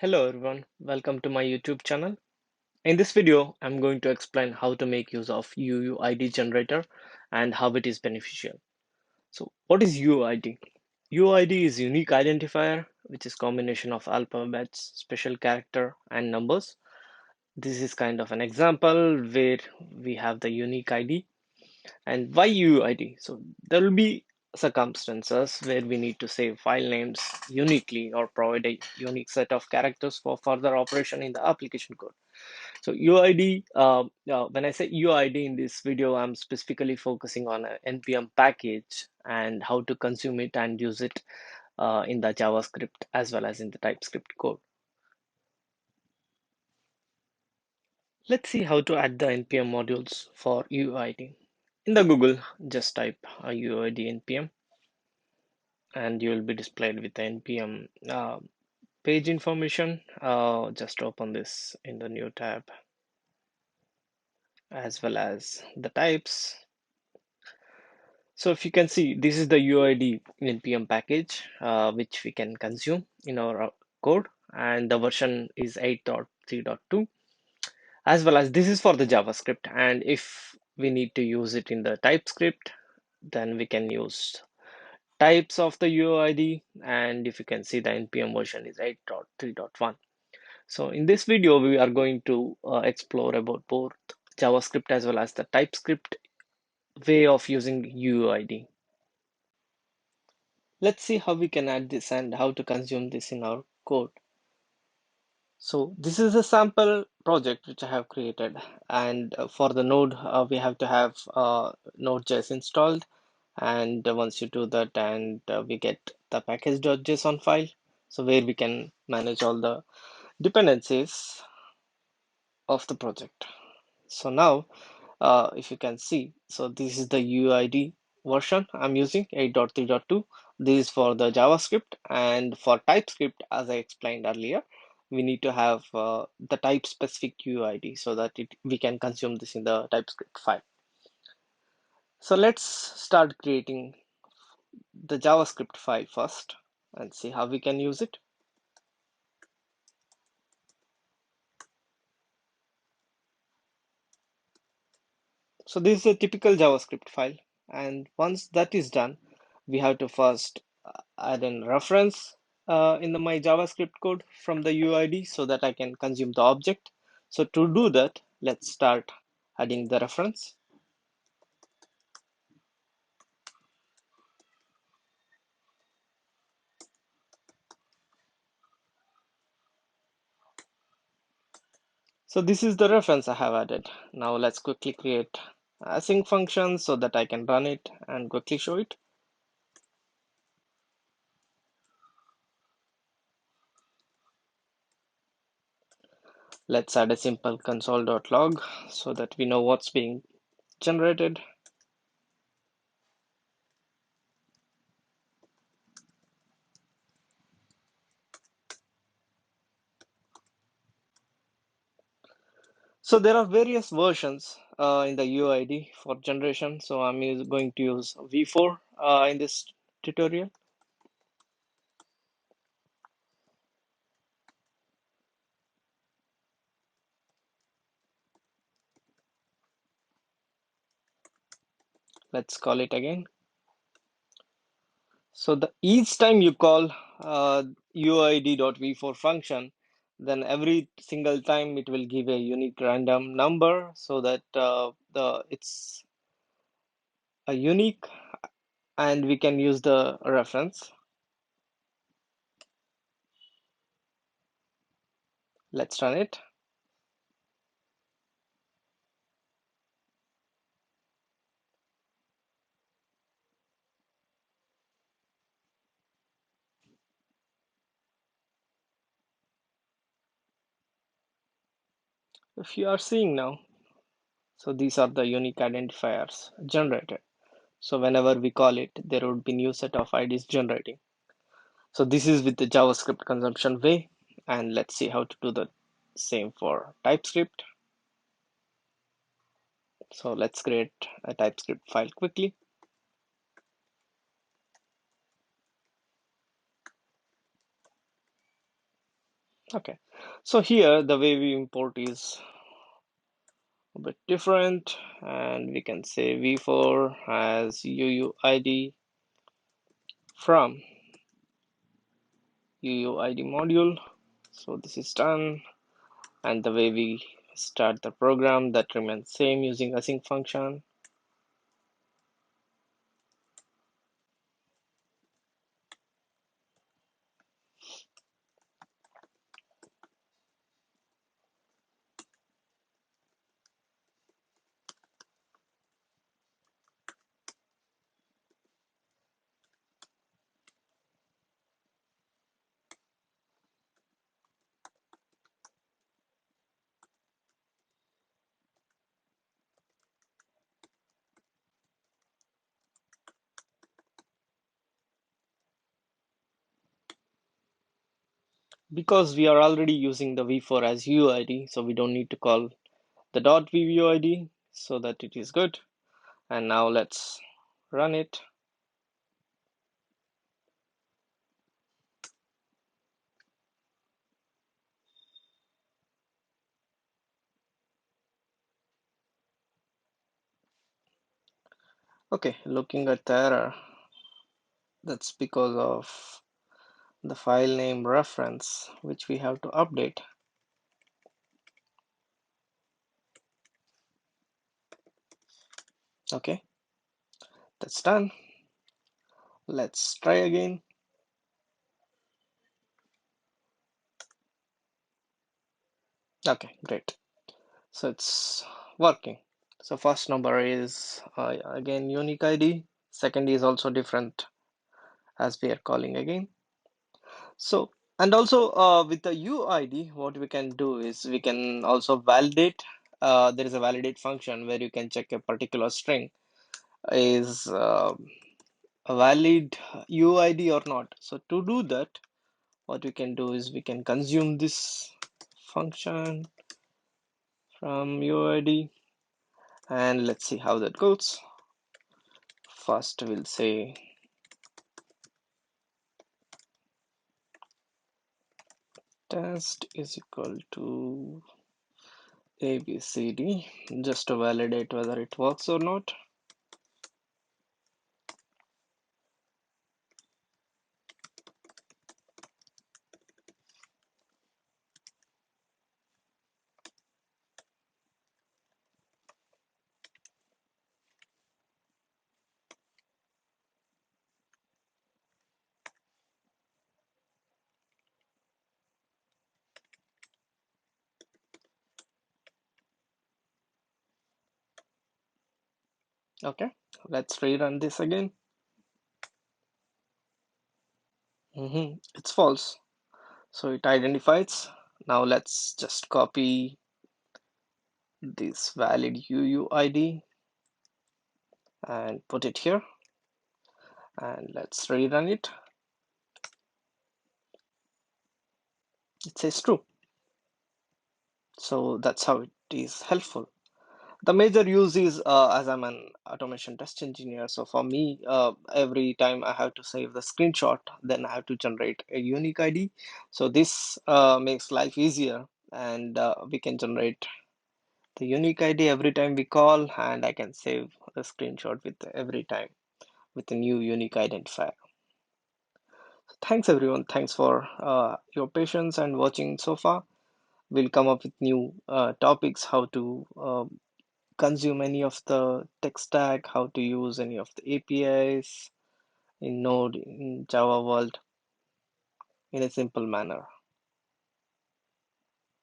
Hello everyone, welcome to my YouTube channel. In this video, I'm going to explain how to make use of UUID generator and how it is beneficial. So what is UUID? UUID is unique identifier, which is combination of alphabets, special character and numbers. This is kind of an example where we have the unique ID. And why UUID? So there will be circumstances where we need to save file names uniquely or provide a unique set of characters for further operation in the application code. So UID, when I say UID in this video, I'm specifically focusing on an NPM package and how to consume it and use it in the JavaScript as well as in the TypeScript code. Let's see how to add the NPM modules for UID. In the Google, just type UID NPM and you will be displayed with the NPM page information. Just open this in the new tab as well as the types. So if you can see, this is the UID npm package, which we can consume in our code, and the version is 8.3.2, as well as this is for the JavaScript. And if we need to use it in the TypeScript, then we can use types of the UID. And if you can see, the npm version is 8.3.1. So in this video, we are going to explore about both JavaScript as well as the TypeScript way of using UID. Let's see how we can add this and how to consume this in our code. So this is a sample project which I have created, and for the node we have to have node.js installed, and once you do that, and we get the package.json file, so where we can manage all the dependencies of the project. So now if you can see, so this is the UID version I'm using, 8.3.2. This is for the JavaScript, and for TypeScript, as I explained earlier, we need to have the type specific UID so that we can consume this in the TypeScript file. So let's start creating the JavaScript file first and see how we can use it. So this is a typical JavaScript file, and once that is done, we have to first add a reference in my JavaScript code from the UID so that I can consume the object. So to do that, let's start adding the reference. So this is the reference I have added. Now let's quickly create a async function so that I can run it and quickly show it. Let's add a simple console.log so that we know what's being generated. So there are various versions in the UID for generation. So I'm going to use V4 in this tutorial. Let's call it again. So each time you call UID.v4 function, then every single time it will give a unique random number so that it's a unique, and we can use the reference. Let's run it. If you are seeing now, so these are the unique identifiers generated. So whenever we call it, there would be new set of IDs generating. So this is with the JavaScript consumption way, and let's see how to do the same for TypeScript. So let's create a TypeScript file quickly. Okay, so here the way we import is a bit different, and we can say v4 as UUID from UUID module. So this is done, and the way we start the program, that remains same using async function. Because we are already using the v4 as UUID, so we don't need to call the dot .vuid, so that it is good. And now let's run it. Okay, looking at the error, that's because of the file name reference, which we have to update. Okay, that's done. Let's try again. Okay, great. So it's working. So first number is again unique ID. Second is also different as we are calling again. So, and also with the UID, what we can do is we can also validate. There is a validate function where you can check a particular string is a valid UID or not. So to do that, what we can do is we can consume this function from UID, and let's see how that goes. First, we'll say test is equal to ABCD, just to validate whether it works or not. Okay, let's rerun this again. It's false, so it identifies. Now let's just copy this valid UUID and put it here, and let's rerun it. It says true, so that's how it is helpful. The major use is as I'm an automation test engineer, so for me, every time I have to save the screenshot, then I have to generate a unique ID. So this makes life easier, and we can generate the unique ID every time we call, and I can save a screenshot with every time with a new unique identifier. Thanks everyone. Thanks for your patience and watching so far. We'll come up with new topics, how to consume any of the tech stack, how to use any of the APIs in Node, in Java world in a simple manner.